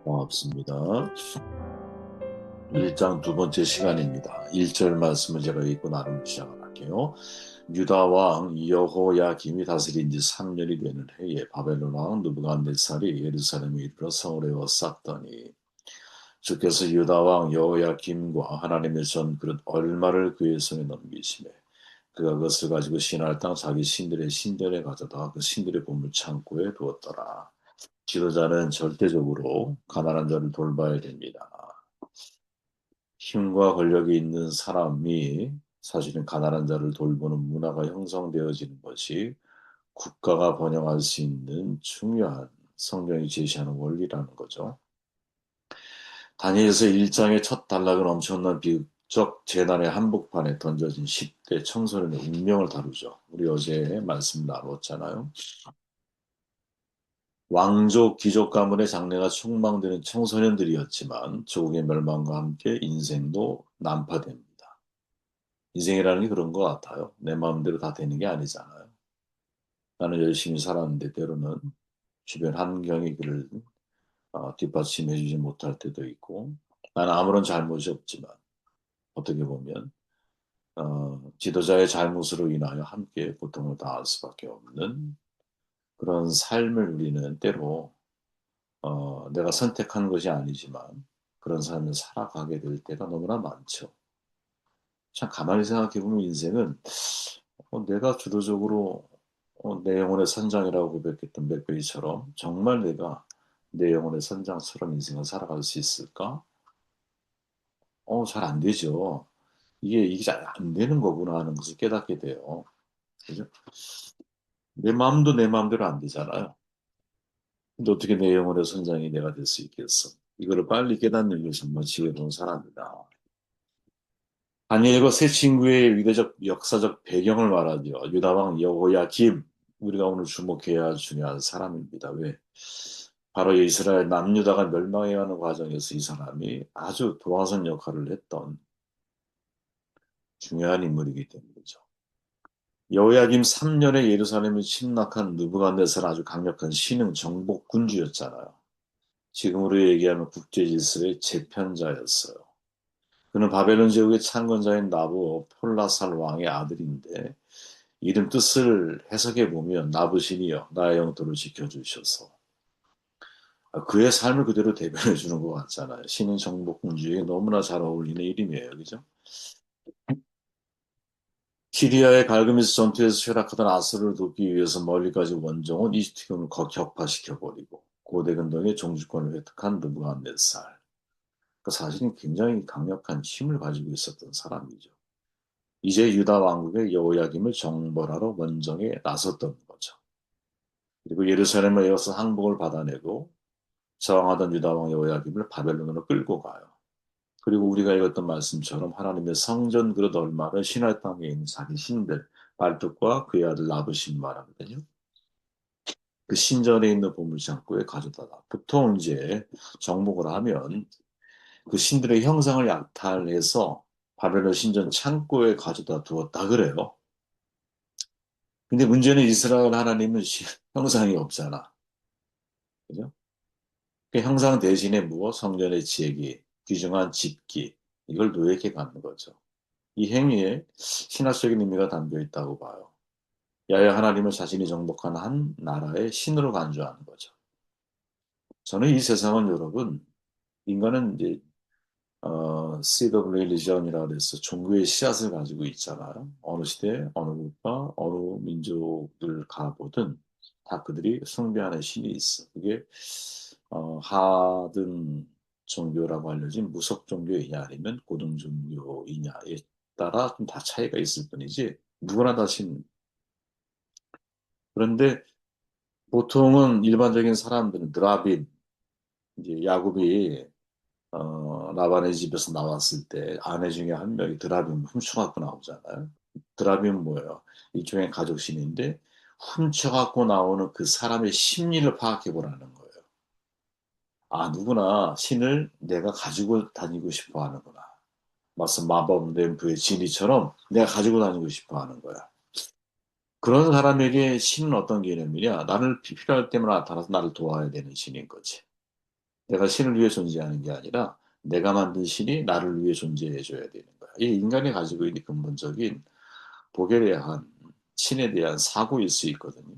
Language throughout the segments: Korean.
고맙습니다. 1장 두 번째 시간입니다. 1절 말씀을 제가 읽고 나누기 시작을 할게요. 유다 왕 여호야김이 다스린 지 3년이 되는 해에 바벨론 왕 느부갓네살이 예루살렘에 이르러 성을 에워쌌더니 주께서 유다 왕 여호야김과 하나님의 전 그릇 얼마를 그의 손에 넘기시매 그가 그것을 가지고 신할 땅 자기 신들의 신전에 가져다 그 신들의 보물 창고에 두었더라. 지도자는 절대적으로 가난한 자를 돌봐야 됩니다. 힘과 권력이 있는 사람이 사실은 가난한 자를 돌보는 문화가 형성되어지는 것이 국가가 번영할 수 있는 중요한 성경이 제시하는 원리라는 거죠. 다니엘서 1장의 첫 단락은 엄청난 비극적 재난의 한복판에 던져진 10대 청소년의 운명을 다루죠. 우리 어제 말씀 나눴잖아요. 왕족, 귀족 가문의 장래가 촉망되는 청소년들이었지만 조국의 멸망과 함께 인생도 난파됩니다. 인생이라는 게 그런 것 같아요. 내 마음대로 다 되는 게 아니잖아요. 나는 열심히 살았는데 때로는 주변 환경이 그를 뒷받침해주지 못할 때도 있고 나는 아무런 잘못이 없지만 어떻게 보면 지도자의 잘못으로 인하여 함께 고통을 당할 수밖에 없는 그런 삶을 우리는 때로 내가 선택한 것이 아니지만 그런 삶을 살아가게 될 때가 너무나 많죠. 참 가만히 생각해 보면 인생은 내가 주도적으로 내 영혼의 선장이라고 고백했던 맥베이처럼 정말 내가 내 영혼의 선장처럼 인생을 살아갈 수 있을까? 잘 안 되죠. 이게 잘 안 되는 거구나 하는 것을 깨닫게 돼요. 그죠? 내 마음도 내 마음대로 안 되잖아요. 근데 어떻게 내 영혼의 선장이 내가 될 수 있겠어? 이거를 빨리 깨닫는 게 정말 지혜로운 사람이다. 다니엘과 세 친구의 위대적 역사적 배경을 말하죠. 유다왕 여호야김, 우리가 오늘 주목해야 할 중요한 사람입니다. 왜? 바로 이스라엘 남유다가 멸망해가는 과정에서 이 사람이 아주 도화선 역할을 했던 중요한 인물이기 때문이죠. 여호야김 3년에 예루살렘을 침략한 느부갓네살 아주 강력한 신흥 정복 군주였잖아요. 지금으로 얘기하면 국제 질서의 재편자였어요. 그는 바벨론 제국의 창건자인 나부 폴라살 왕의 아들인데 이름 뜻을 해석해 보면 나부신이여 나의 영토를 지켜주셔서 그의 삶을 그대로 대변해 주는 것 같잖아요. 신인 정복군주에게 너무나 잘 어울리는 이름이에요. 그죠? 시리아의 갈그미스 전투에서 쇠락하던 아수르를 돕기 위해서 멀리까지 원정온 이스트경을 격파시켜버리고 고대 근동의 종주권을 획득한 느부갓네살. 그 사실은 굉장히 강력한 힘을 가지고 있었던 사람이죠. 이제 유다 왕국의 여호야김을 정벌하러 원정에 나섰던 거죠. 그리고 예루살렘에 이어서 항복을 받아내고 저항하던 유다 왕 여호야김을 바벨론으로 끌고 가요. 그리고 우리가 읽었던 말씀처럼 하나님의 성전 그릇 얼마를 신할 땅에 있는 자기 신들 발뚝과 그의 아들 나부신 말하거든요. 그 신전에 있는 보물창고에 가져다가 보통 이제 정복을 하면 그 신들의 형상을 약탈해서 바벨론 신전 창고에 가져다 두었다 그래요. 근데 문제는 이스라엘 하나님은 형상이 없잖아. 그죠? 그 형상 대신에 무엇? 성전의 지혜기, 귀중한 집기, 이걸 노예게 갖는 거죠. 이 행위에 신화적인 의미가 담겨 있다고 봐요. 야외 하나님을 자신이 정복한 한 나라의 신으로 간주하는 거죠. 저는 이 세상은 여러분, 인간은 이제, seed of religion이라고 해서 종교의 씨앗을 가지고 있잖아요. 어느 시대, 어느 국가, 어느 민족을 가보든 다 그들이 숭배하는 신이 있어. 그게 하등 종교라고 알려진 무속 종교이냐 아니면 고등 종교이냐에 따라 좀 다 차이가 있을 뿐이지 누구나 다 신. 그런데 보통은 일반적인 사람들은 드라빈 이제 야곱이 라반의 집에서 나왔을 때 아내 중에 한 명이 드라빔 훔쳐갖고 나오잖아요. 드라빔은 뭐예요? 일종의 가족신인데 훔쳐갖고 나오는 그 사람의 심리를 파악해 보라는 거예요. 아, 누구나 신을 내가 가지고 다니고 싶어 하는구나. 마치 마법 램프의 지니처럼 내가 가지고 다니고 싶어 하는 거야. 그런 사람에게 신은 어떤 개념이냐? 나를 필요할 때마다 나타나서 나를 도와야 되는 신인 거지. 내가 신을 위해 존재하는 게 아니라 내가 만든 신이 나를 위해 존재해 줘야 되는 거야. 이게 인간이 가지고 있는 근본적인 복에 대한 신에 대한 사고일 수 있거든요.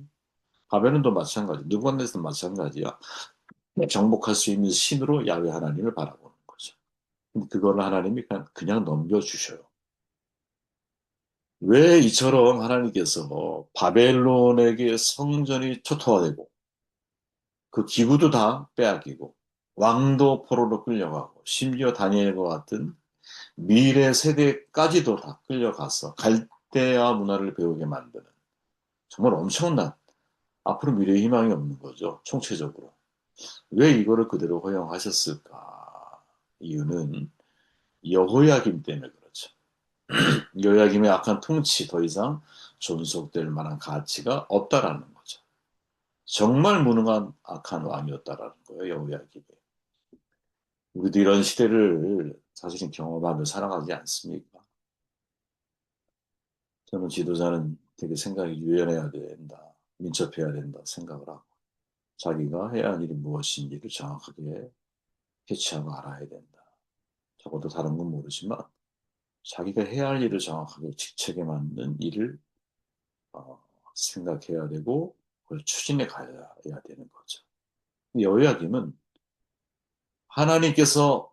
바벨론도 마찬가지, 느부갓네살도 마찬가지야. 정복할 수 있는 신으로 야훼 하나님을 바라보는 거죠. 근데 그거를 하나님이 그냥 넘겨주셔요. 왜 이처럼 하나님께서 바벨론에게 성전이 초토화되고 그 기구도 다 빼앗기고 왕도 포로로 끌려가고 심지어 다니엘과 같은 미래 세대까지도 다 끌려가서 갈대아 문화를 배우게 만드는 정말 엄청난 앞으로 미래의 희망이 없는 거죠. 총체적으로. 왜 이거를 그대로 허용하셨을까? 이유는 여호야김 때문에 그렇죠. 여호야김의 악한 통치 더 이상 존속될 만한 가치가 없다라는 거죠. 정말 무능한 악한 왕이었다라는 거예요, 여호야김이. 우리도 이런 시대를 사실은 경험하며 살아가지 않습니까? 저는 지도자는 되게 생각이 유연해야 된다, 민첩해야 된다 생각을 하고 자기가 해야 할 일이 무엇인지를 정확하게 캐치하고 알아야 된다. 적어도 다른 건 모르지만 자기가 해야 할 일을 정확하게 직책에 맞는 일을 어, 생각해야 되고 그걸 추진해 가야 되는 거죠. 여호야김은 하나님께서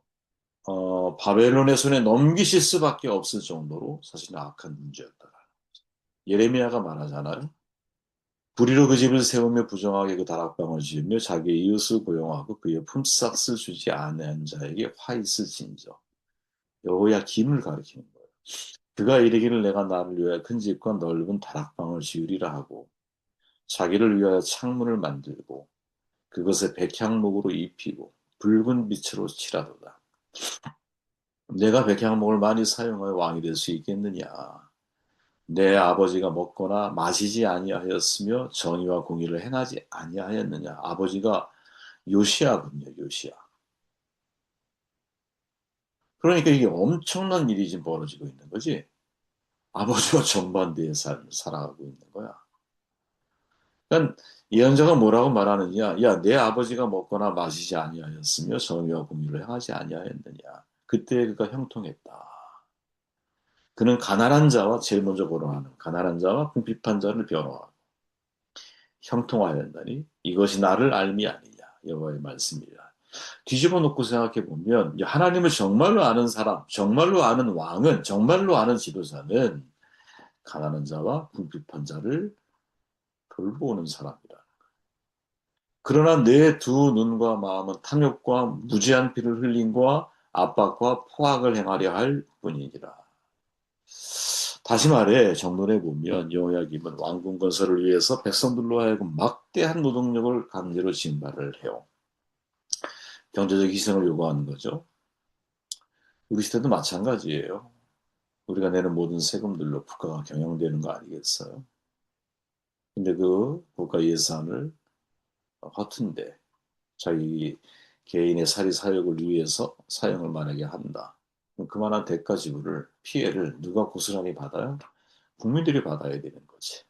바벨론의 손에 넘기실 수밖에 없을 정도로 사실은 악한 문제였다. 예레미야가 말하잖아요. 불의로 그 집을 세우며 부정하게 그 다락방을 지으며 자기의 이웃을 고용하고 그의 품삯을 주지 아니한 자에게 화 있을진저. 여호야김을 가리키는 거예요. 그가 이르기를 내가 나를 위하여 큰 집과 넓은 다락방을 지으리라 하고 자기를 위하여 창문을 만들고 그것에 백향목으로 입히고 붉은 빛으로 칠하도다. 내가 백향목을 많이 사용하여 왕이 될 수 있겠느냐? 내 아버지가 먹거나 마시지 아니하였으며 정의와 공의를 행하지 아니하였느냐? 아버지가 요시야군요, 요시야. 그러니까 이게 엄청난 일이 지금 벌어지고 있는 거지. 아버지와 정반대의 삶을 살아가고 있는 거야. 그러니까 예언자가 뭐라고 말하느냐? 야, 내 아버지가 먹거나 마시지 아니하였으며 정의와 공의를 행하지 아니하였느냐? 그때 그가 형통했다. 그는 가난한 자와 제일 먼저 거론하는 가난한 자와 궁핍한 자를 변호하고 형통하였나니 이것이 나를 알미 아니냐? 여호와의 말씀이라. 뒤집어 놓고 생각해 보면 하나님을 정말로 아는 사람, 정말로 아는 왕은, 정말로 아는 지도자는 가난한 자와 궁핍한 자를 돌보는 사람이라. 그러나 내 두 눈과 마음은 탐욕과 무지한 피를 흘림과 압박과 포악을 행하려 할 뿐이니라. 다시 말해 정론에 보면 여호야김은 왕궁 건설을 위해서 백성들로 하여금 막대한 노동력을 강제로 징발을 해요. 경제적 희생을 요구하는 거죠. 우리 시대도 마찬가지예요. 우리가 내는 모든 세금들로 국가가 경영되는 거 아니겠어요? 근데 그 국가 예산을 허튼데 자기 개인의 사리 사욕을 위해서 사용을 만약에 한다. 그럼 그만한 대가 지불을 피해를 누가 고스란히 받아요? 국민들이 받아야 되는 거지.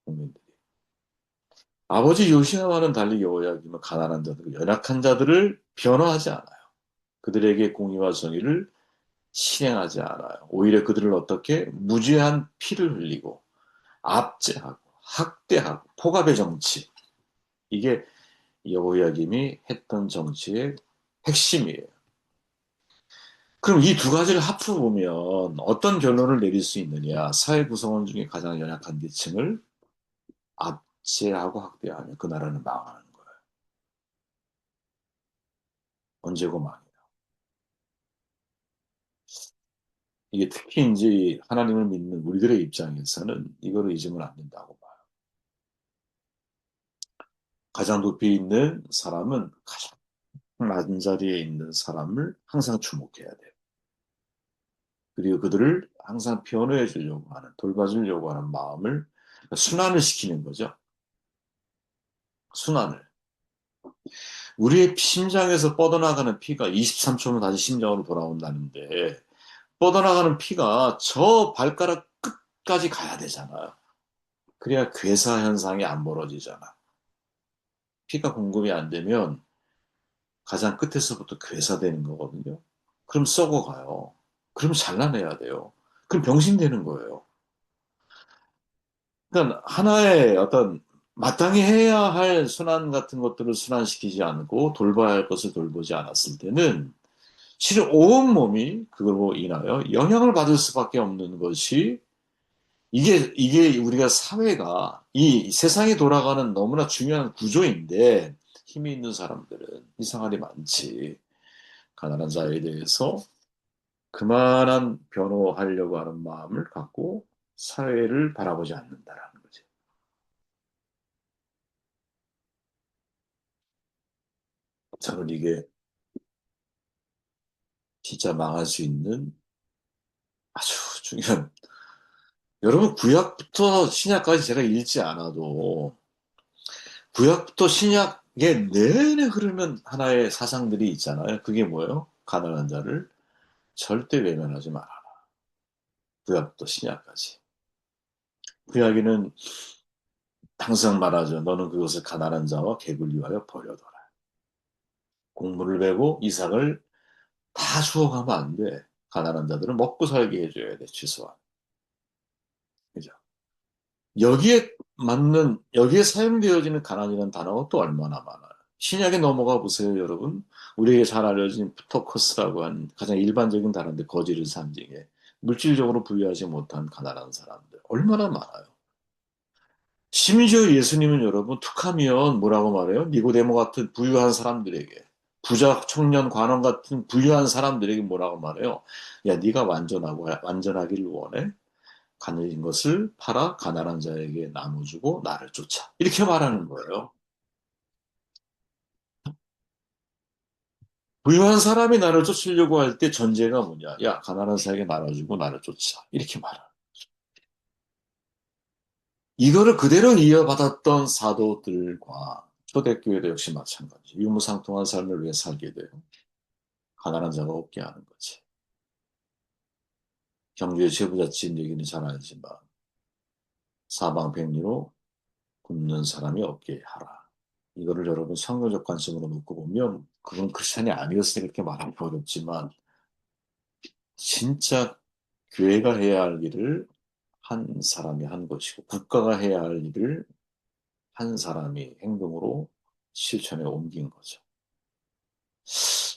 국민들이. 아버지 요시야와는 달리 여호야김은 가난한 자들, 연약한 자들을 변호하지 않아요. 그들에게 공의와 정의를 실행하지 않아요. 오히려 그들을 어떻게 무죄한 피를 흘리고 압제하고 학대하고 포갑의 정치. 이게 여호야김이 했던 정치의 핵심이에요. 그럼 이 두 가지를 합쳐 보면 어떤 결론을 내릴 수 있느냐? 사회 구성원 중에 가장 연약한 계층을 압제하고 학대하면 그 나라는 망하는 거예요. 언제고 망해요. 이게 특히 이제 하나님을 믿는 우리들의 입장에서는 이거를 잊으면 안 된다고 봐요. 가장 높이 있는 사람은 가장 낮은 자리에 있는 사람을 항상 주목해야 돼요. 그리고 그들을 항상 변호해 주려고 하는, 돌봐주려고 하는 마음을 순환을 시키는 거죠. 순환을. 우리의 심장에서 뻗어나가는 피가 23초면 다시 심장으로 돌아온다는데, 뻗어나가는 피가 저 발가락 끝까지 가야 되잖아요. 그래야 괴사 현상이 안 벌어지잖아. 피가 공급이 안 되면 가장 끝에서부터 괴사되는 거거든요. 그럼 썩어가요. 그럼 잘라내야 돼요. 그럼 병신되는 거예요. 그러니까 하나의 어떤 마땅히 해야 할 순환 같은 것들을 순환시키지 않고 돌봐야 할 것을 돌보지 않았을 때는 실은 온몸이 그걸로 인하여 영향을 받을 수밖에 없는 것이 이게 우리가 사회가 이 세상이 돌아가는 너무나 중요한 구조인데 힘이 있는 사람들은 이상할이 많지. 가난한 자에 대해서 그만한 변호하려고 하는 마음을 갖고 사회를 바라보지 않는다라는 거지. 저는 이게 진짜 망할 수 있는 아주 중요한, 여러분 구약부터 신약까지 제가 읽지 않아도 구약부터 신약에 내내 흐르는 하나의 사상들이 있잖아요. 그게 뭐예요? 가난한 자를 절대 외면하지 마라. 구약부터 신약까지. 구약에는 항상 말하죠. 너는 그것을 가난한 자와 객을 위하여 버려둬라. 공물을 베고 이삭을 다 주워가면 안 돼. 가난한 자들은 먹고 살게 해줘야 돼, 최소한. 그죠? 여기에 사용되어지는 가난이라는 단어가 또 얼마나 많아요. 신약에 넘어가 보세요, 여러분. 우리에게 잘 알려진 푸토커스라고 한 가장 일반적인 단어인데, 거지를 상징해. 물질적으로 부유하지 못한 가난한 사람들. 얼마나 많아요. 심지어 예수님은 여러분, 툭하면 뭐라고 말해요? 니고데모 같은 부유한 사람들에게, 부자 청년 관원 같은 부유한 사람들에게 뭐라고 말해요? 야, 네가 완전하기를 원해? 가진 것을 팔아 가난한 자에게 나눠주고 나를 쫓아. 이렇게 말하는 거예요. 부유한 사람이 나를 쫓으려고 할 때 전제가 뭐냐? 야, 가난한 사에게 나눠주고 나를 쫓아. 이렇게 말하. 이거를 그대로 이어받았던 사도들과 초대교회도 역시 마찬가지. 유무상통한 삶을 위해 살게 돼요. 가난한 자가 없게 하는 거지. 경주의 제부자집 얘기는 잘 알지만 사방백리로 굶는 사람이 없게 하라. 이거를 여러분 성경적 관점으로 놓고 보면 그건 크리스천이 아니었으니 그렇게 말하기 어렵지만 진짜 교회가 해야 할 일을 한 사람이 한 것이고 국가가 해야 할 일을 한 사람이 행동으로 실천에 옮긴 거죠.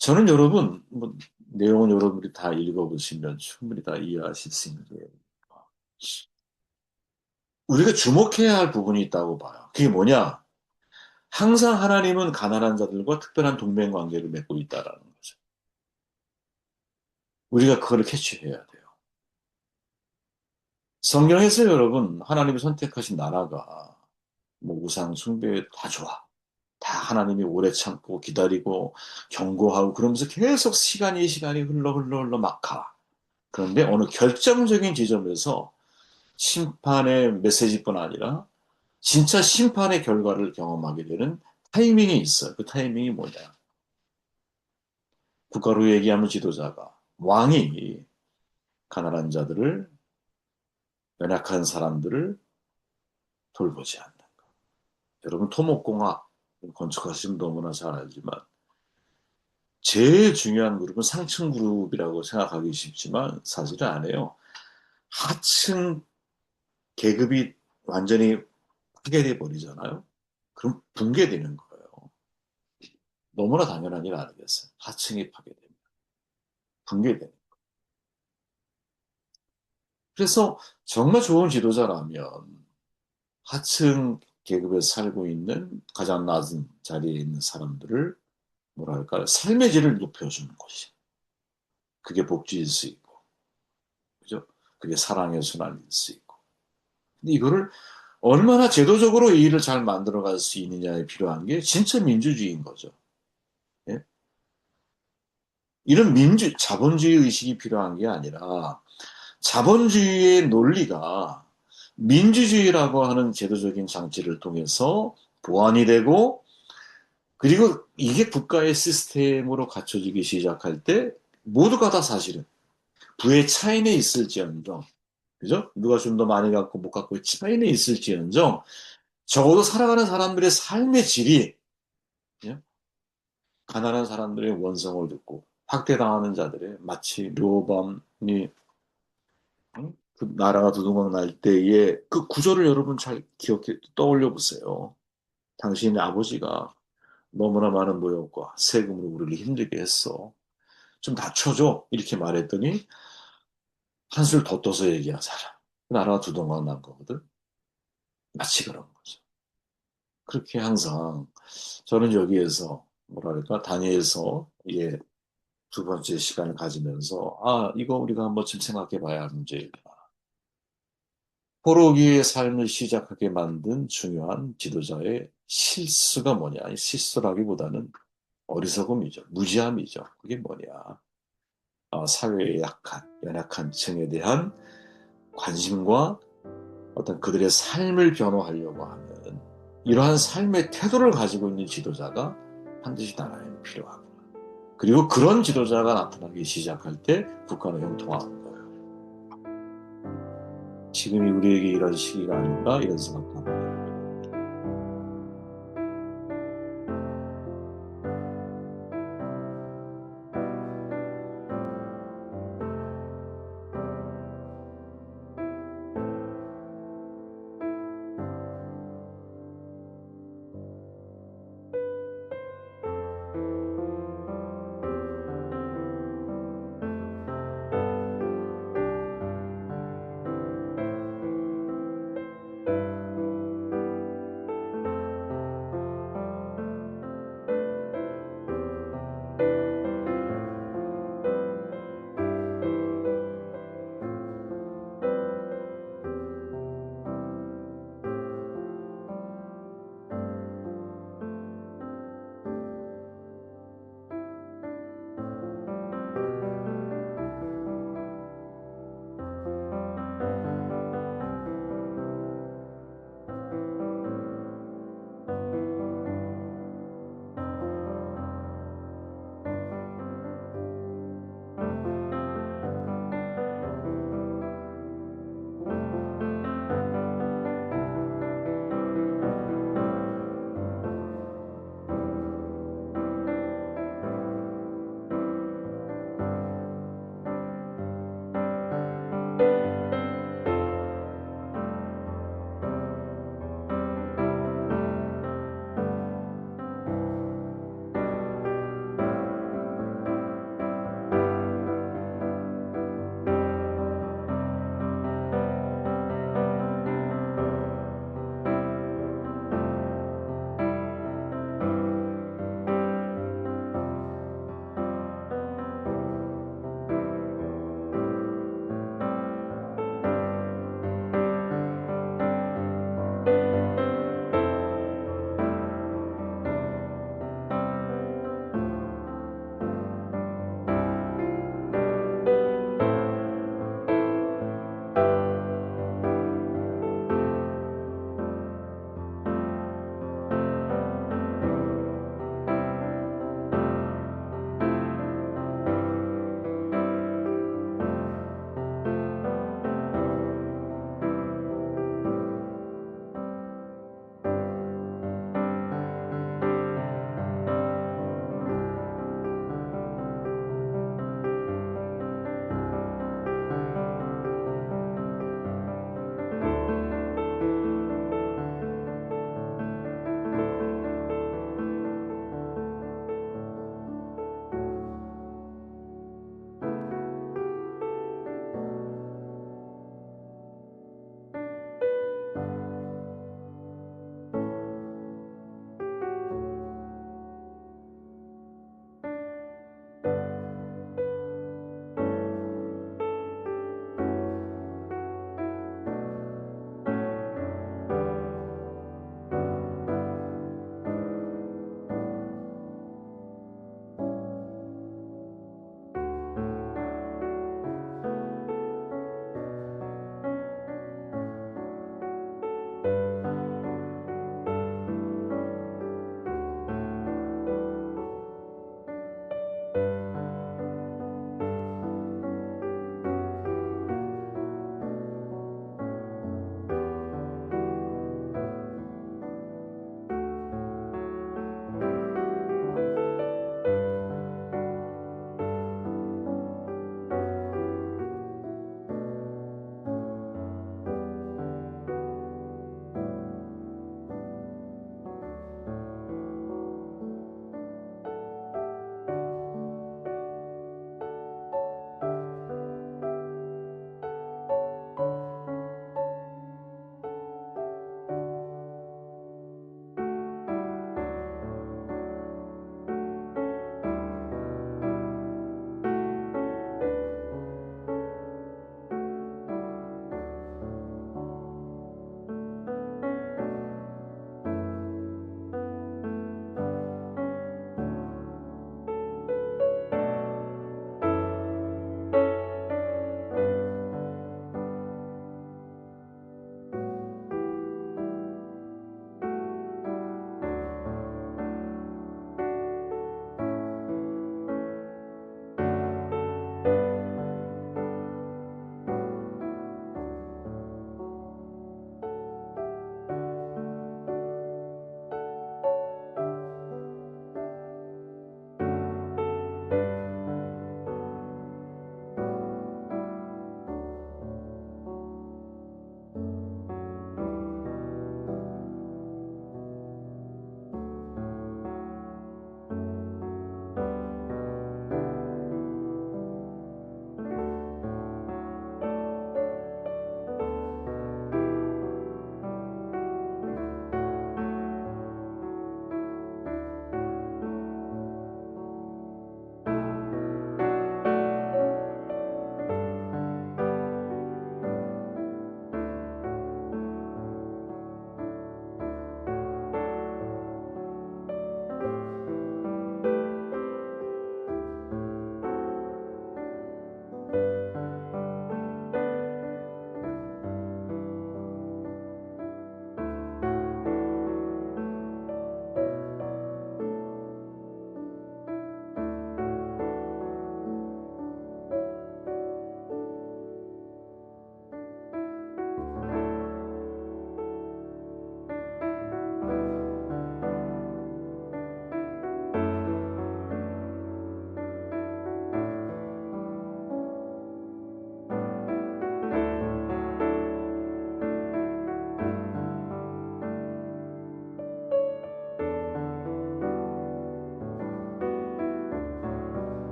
저는 여러분 뭐 내용은 여러분들이 다 읽어보시면 충분히 다 이해하실 수 있는 게 우리가 주목해야 할 부분이 있다고 봐요. 그게 뭐냐? 항상 하나님은 가난한 자들과 특별한 동맹 관계를 맺고 있다라는 거죠. 우리가 그걸 캐치해야 돼요. 성경에서 여러분, 하나님이 선택하신 나라가 뭐 우상 숭배 다 좋아. 다 하나님이 오래 참고 기다리고 경고하고 그러면서 계속 시간이 흘러 막 가. 그런데 어느 결정적인 지점에서 심판의 메시지뿐 아니라 진짜 심판의 결과를 경험하게 되는 타이밍이 있어요. 그 타이밍이 뭐냐? 국가로 얘기하면 지도자가 왕이 가난한 자들을 연약한 사람들을 돌보지 않는. 여러분 토목공학 건축하시면 너무나 잘 알지만 제일 중요한 그룹은 상층 그룹이라고 생각하기 쉽지만 사실은 아니에요. 하층 계급이 완전히 파괴돼 버리잖아요. 그럼 붕괴되는 거예요. 너무나 당연한 일 아니겠어요? 하층이 파괴되면 붕괴되는. 그래서 정말 좋은 지도자라면 하층 계급에 살고 있는 가장 낮은 자리에 있는 사람들을 뭐랄까 삶의 질을 높여주는 것이 그게 복지일 수 있고 그죠? 그게 사랑의 순환일 수 있고 근데 이거를 얼마나 제도적으로 이 일을 잘 만들어갈 수 있느냐에 필요한 게 진짜 민주주의인 거죠. 예? 이런 자본주의 의식이 필요한 게 아니라 자본주의의 논리가 민주주의라고 하는 제도적인 장치를 통해서 보완이 되고 그리고 이게 국가의 시스템으로 갖춰지기 시작할 때 모두가 다 사실은 부의 차이는 있을지언정, 그죠? 누가 좀 더 많이 갖고 못 갖고 차이는 있을지언정 적어도 살아가는 사람들의 삶의 질이 예? 가난한 사람들의 원성을 듣고 학대당하는 자들의 마치 묘밤이 그 나라가 두동강 날 때의 그 구절을 여러분 잘 기억해 떠올려 보세요. 당신의 아버지가 너무나 많은 노역과 세금으로 우리를 힘들게 했어. 좀 낮춰줘. 이렇게 말했더니 한술 더 떠서 얘기하잖아. 나라가 두동강 난 거거든. 마치 그런 거죠. 그렇게 항상 저는 여기에서 뭐랄까 다니엘서 예, 두 번째 시간을 가지면서 이거 우리가 한번 좀 생각해 봐야 할 문제이다. 포로기의 삶을 시작하게 만든 중요한 지도자의 실수가 뭐냐? 이 실수라기보다는 어리석음이죠. 무지함이죠. 그게 뭐냐? 사회의 연약한 층에 대한 관심과 어떤 그들의 삶을 변호하려고 하는 이러한 삶의 태도를 가지고 있는 지도자가 반드시 나라에는 필요하구나. 그리고 그런 지도자가 나타나기 시작할 때 국가는 형통하는 거예요. 지금이 우리에게 이런 시기가 아닌가 이런 생각도 합니다.